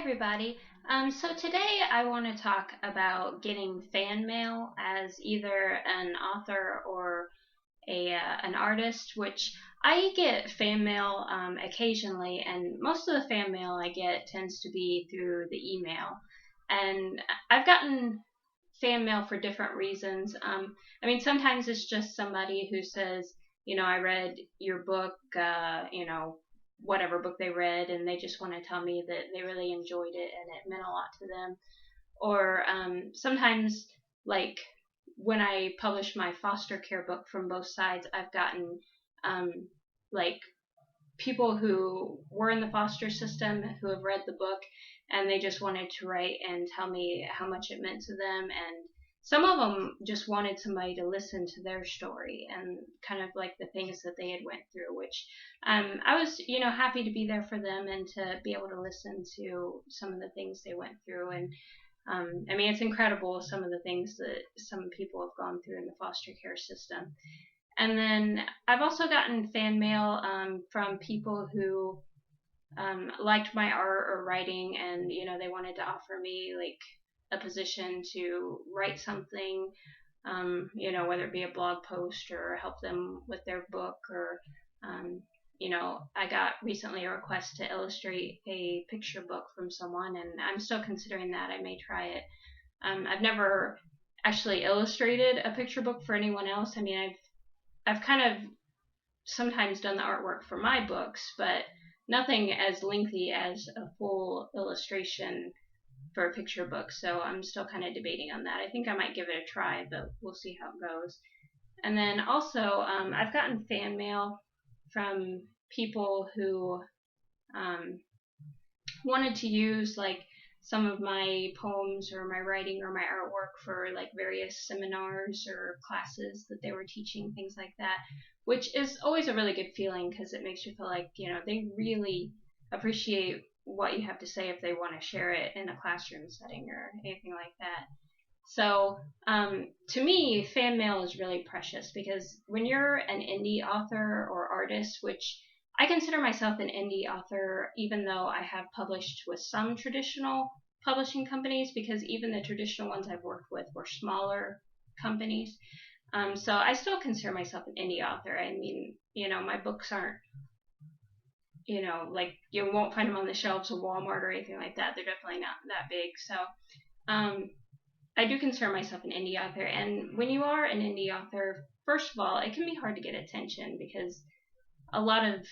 everybody. So today I want to talk about getting fan mail as either an author or an artist, which I get fan mail occasionally, and most of the fan mail I get tends to be through the email. And I've gotten fan mail for different reasons. Sometimes it's just somebody who says, I read your book, whatever book they read, and they just want to tell me that they really enjoyed it and it meant a lot to them. Or sometimes, like when I published my foster care book from both sides, I've gotten um, like people who were in the foster system who have read the book and they just wanted to write and tell me how much it meant to them, and some of them just wanted somebody to listen to their story and kind of like the things that they had went through, which I was happy to be there for them and to be able to listen to some of the things they went through. And it's incredible some of the things that some people have gone through in the foster care system. And then I've also gotten fan mail from people who liked my art or writing, and they wanted to offer me like a position to write something, whether it be a blog post or help them with their book, or I got recently a request to illustrate a picture book from someone, and I'm still considering that. I may try it. I've never actually illustrated a picture book for anyone else. I've kind of sometimes done the artwork for my books, but nothing as lengthy as a full illustration for a picture book. So I'm still kind of debating on that. I think I might give it a try, but we'll see how it goes. And then also, I've gotten fan mail from people who wanted to use like some of my poems or my writing or my artwork for like various seminars or classes that they were teaching, things like that, which is always a really good feeling because it makes you feel like, they really appreciate what you have to say if they want to share it in a classroom setting or anything like that. So to me, fan mail is really precious because when you're an indie author or artist, which I consider myself an indie author, even though I have published with some traditional publishing companies, because even the traditional ones I've worked with were smaller companies. So I still consider myself an indie author. My books aren't, like you won't find them on the shelves of Walmart or anything like that. They're definitely not that big. So I do consider myself an indie author. And when you are an indie author, first of all, it can be hard to get attention because a lot of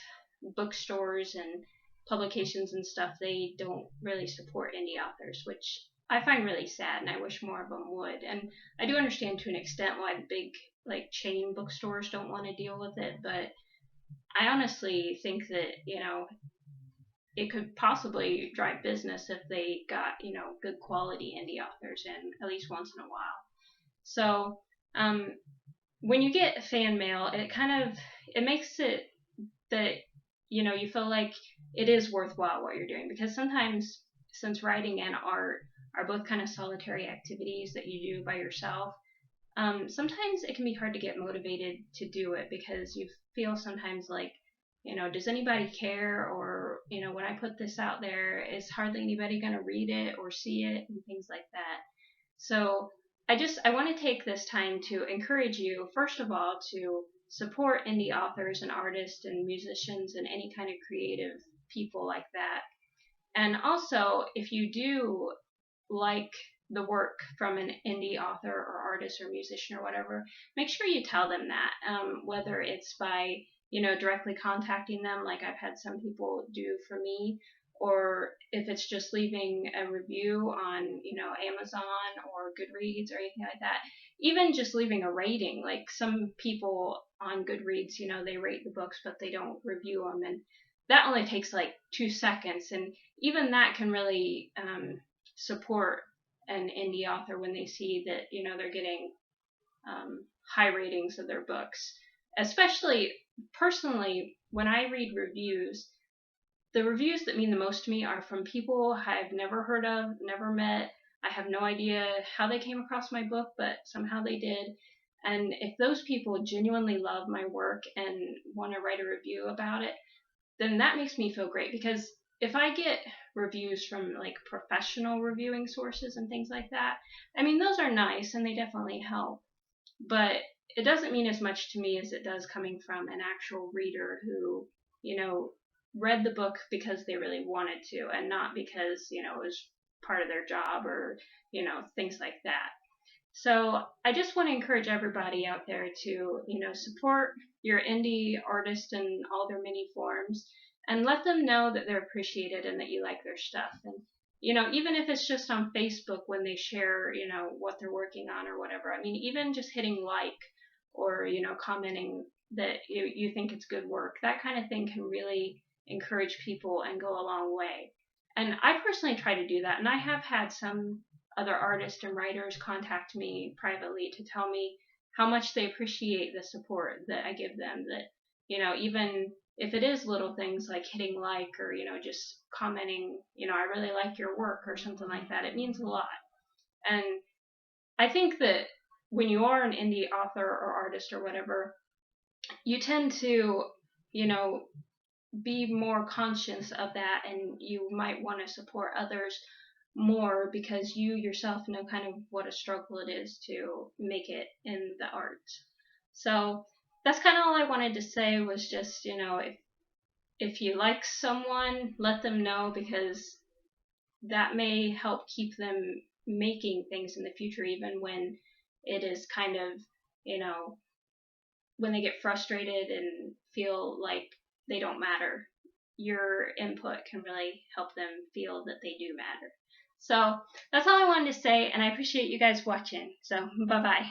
bookstores and publications and stuff, they don't really support indie authors, which I find really sad, and I wish more of them would. And I do understand to an extent why the big like chain bookstores don't want to deal with it, but I honestly think that it could possibly drive business if they got good quality indie authors in at least once in a while. So when you get fan mail, it makes it that you feel like it is worthwhile what you're doing, because sometimes, since writing and art are both kind of solitary activities that you do by yourself, sometimes it can be hard to get motivated to do it because you feel sometimes like, does anybody care? Or, when I put this out there, is hardly anybody going to read it or see it, and things like that. So I want to take this time to encourage you, first of all, to support indie authors and artists and musicians and any kind of creative people like that. And also, if you do like the work from an indie author or artist or musician or whatever, make sure you tell them that, whether it's by directly contacting them, like I've had some people do for me, or if it's just leaving a review on Amazon or Goodreads or anything like that. Even just leaving a rating, like some people on Goodreads, they rate the books but they don't review them, and that only takes like 2 seconds, and even that can really support an indie author when they see that they're getting high ratings of their books. Especially personally, when I read reviews, the reviews that mean the most to me are from people I've never heard of, never met. I have no idea how they came across my book, but somehow they did. And if those people genuinely love my work and want to write a review about it, then that makes me feel great, because if I get reviews from like professional reviewing sources and things like that, I mean, those are nice and they definitely help, but it doesn't mean as much to me as it does coming from an actual reader who, read the book because they really wanted to and not because, it was part of their job or, things like that. So I just want to encourage everybody out there to, support your indie artist in all their many forms and let them know that they're appreciated and that you like their stuff. And, even if it's just on Facebook when they share, what they're working on or whatever. I mean, even just hitting like or, commenting that you think it's good work, that kind of thing can really encourage people and go a long way. And I personally try to do that. And I have had some other artists and writers contact me privately to tell me how much they appreciate the support that I give them. That, even if it is little things like hitting like or, just commenting, I really like your work or something like that, it means a lot. And I think that when you are an indie author or artist or whatever, you tend to, you know, be more conscious of that and you might want to support others more because you yourself know kind of what a struggle it is to make it in the arts. So that's kind of all I wanted to say was just, if you like someone, let them know because that may help keep them making things in the future, even when it is kind of, you know, when they get frustrated and feel like they don't matter. Your input can really help them feel that they do matter. So that's all I wanted to say, and I appreciate you guys watching. So bye bye.